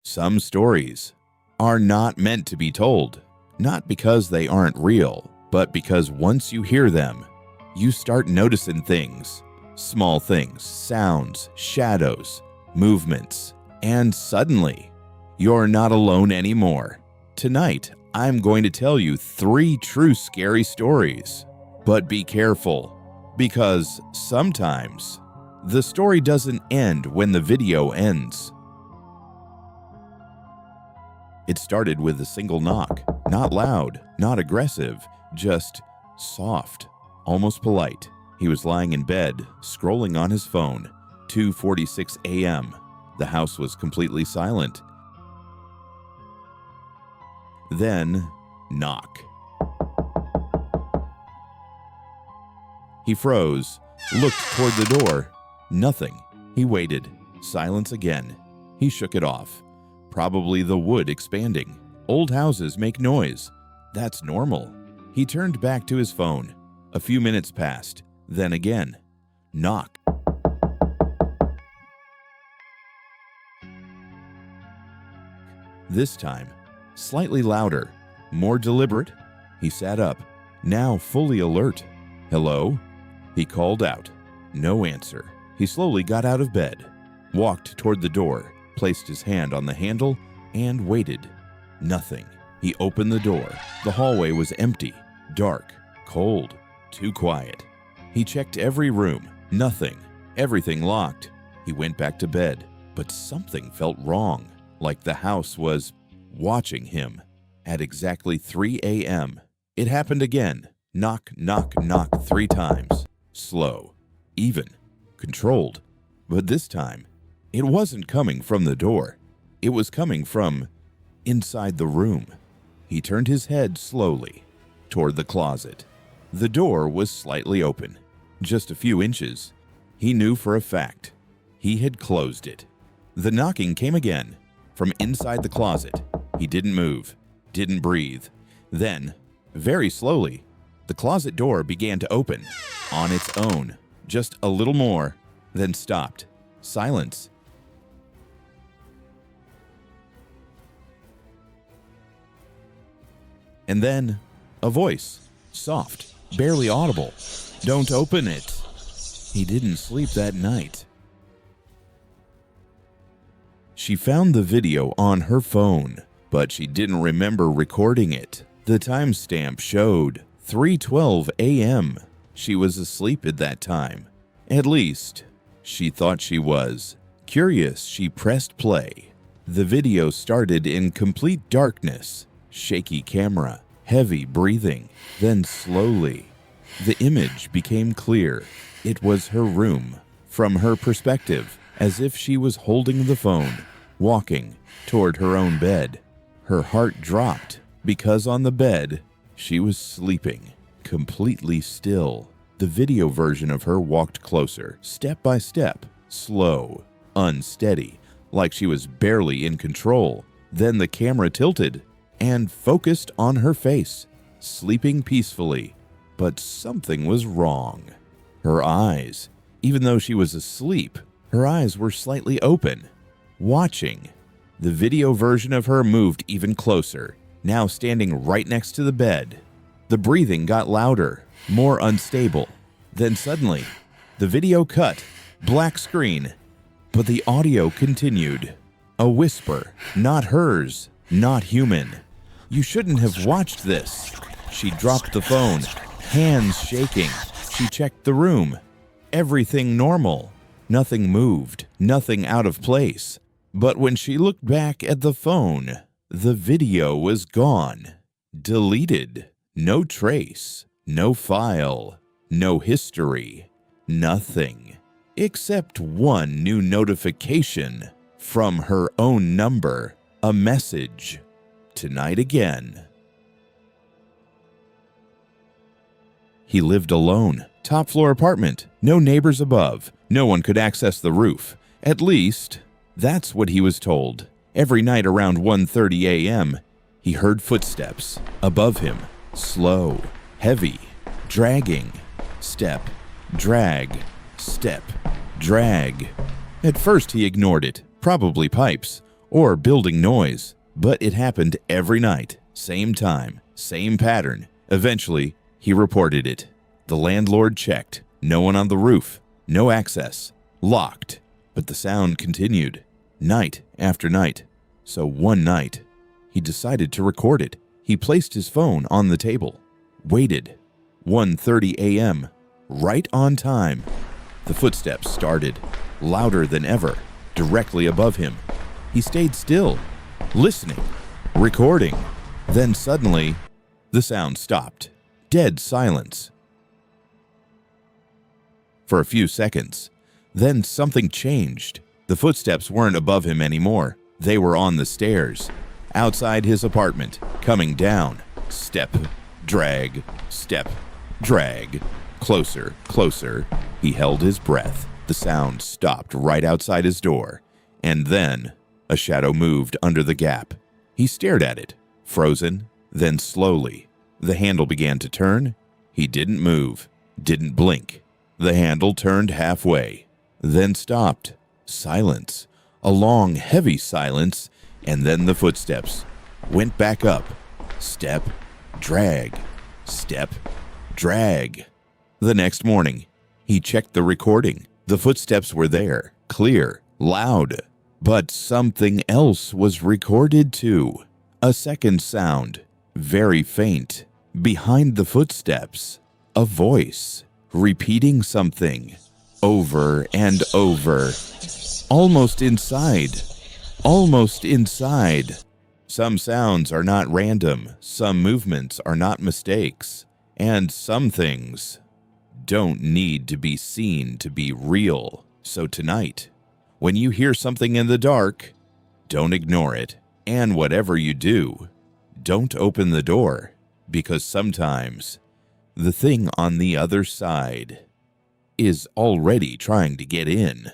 Some stories are not meant to be told, not because they aren't real, but because once you hear them, you start noticing things, small things, sounds, shadows, movements, and suddenly, you're not alone anymore. Tonight, I'm going to tell you 3 true scary stories. But be careful, because sometimes the story doesn't end when the video ends. It started with a single knock, not loud, not aggressive, just soft, almost polite. He was lying in bed, scrolling on his phone, 2:46 a.m. The house was completely silent. Then, knock. He froze, looked toward the door. Nothing. He waited. Silence again. He shook it off. Probably the wood expanding. Old houses make noise. That's normal. He turned back to his phone. A few minutes passed. Then again. Knock. This time, slightly louder, more deliberate. He sat up, now fully alert. Hello? He called out. No answer. He slowly got out of bed, walked toward the door, placed his hand on the handle, and waited. Nothing. He opened the door. The hallway was empty, dark, cold, too quiet. He checked every room. Nothing. Everything locked. He went back to bed, but something felt wrong, like the house was watching him. At exactly 3 a.m., it happened again. Knock, knock, knock 3 times. Slow, even, controlled. But this time, it wasn't coming from the door. It was coming from inside the room. He turned his head slowly toward the closet. The door was slightly open, just a few inches. He knew for a fact he had closed it. The knocking came again from inside the closet. He didn't move, didn't breathe. Then, very slowly, the closet door began to open on its own, just a little more, then stopped. Silence. And then, a voice, soft, barely audible. Don't open it. He didn't sleep that night. She found the video on her phone, but she didn't remember recording it. The timestamp showed 3:12 a.m. She was asleep at that time. At least, she thought she was. Curious, she pressed play. The video started in complete darkness. Shaky camera, heavy breathing. Then slowly, the image became clear. It was her room, from her perspective, as if she was holding the phone, walking toward her own bed. Her heart dropped because on the bed, she was sleeping, completely still. The video version of her walked closer, step by step, slow, unsteady, like she was barely in control. Then the camera tilted and focused on her face, sleeping peacefully. But something was wrong. Her eyes, even though she was asleep, her eyes were slightly open, watching. The video version of her moved even closer, now standing right next to the bed. The breathing got louder, more unstable. Then suddenly, the video cut, black screen, but the audio continued. A whisper, not hers, not human. You shouldn't have watched this. She dropped the phone, hands shaking. She checked the room. Everything normal. Nothing moved, nothing out of place. But when she looked back at the phone, the video was gone. Deleted. No trace. No file. No history. Nothing. Except one new notification from her own number. A message. Tonight again. He lived alone. Top floor apartment. No neighbors above. No one could access the roof. At least, that's what he was told. Every night around 1:30 a.m., he heard footsteps above him. Slow, heavy, dragging. Step, drag, step, drag. At first he ignored it. Probably pipes or building noise, but it happened every night, same time, same pattern. Eventually, he reported it. The landlord checked. No one on the roof, no access, locked. But the sound continued, night after night. So one night, he decided to record it. He placed his phone on the table, waited. 1:30 a.m., right on time. The footsteps started, louder than ever, directly above him. He stayed still, listening, recording. Then suddenly, the sound stopped. Dead silence. For a few seconds, then something changed. The footsteps weren't above him anymore. They were on the stairs, outside his apartment, coming down. Step, drag, step, drag. Closer, closer. He held his breath. The sound stopped right outside his door. And then, a shadow moved under the gap. He stared at it, frozen. Then slowly, the handle began to turn. He didn't move, didn't blink. The handle turned halfway, then stopped. Silence. A long, heavy silence, and then the footsteps went back up. Step, drag, step, drag. The next morning, he checked the recording. The footsteps were there, clear, loud. But something else was recorded too. A second sound, very faint. Behind the footsteps, a voice, repeating something, over and over. Almost inside. Almost inside. Some sounds are not random. Some movements are not mistakes. And some things don't need to be seen to be real. So tonight, when you hear something in the dark, don't ignore it. And whatever you do, don't open the door, because sometimes the thing on the other side is already trying to get in.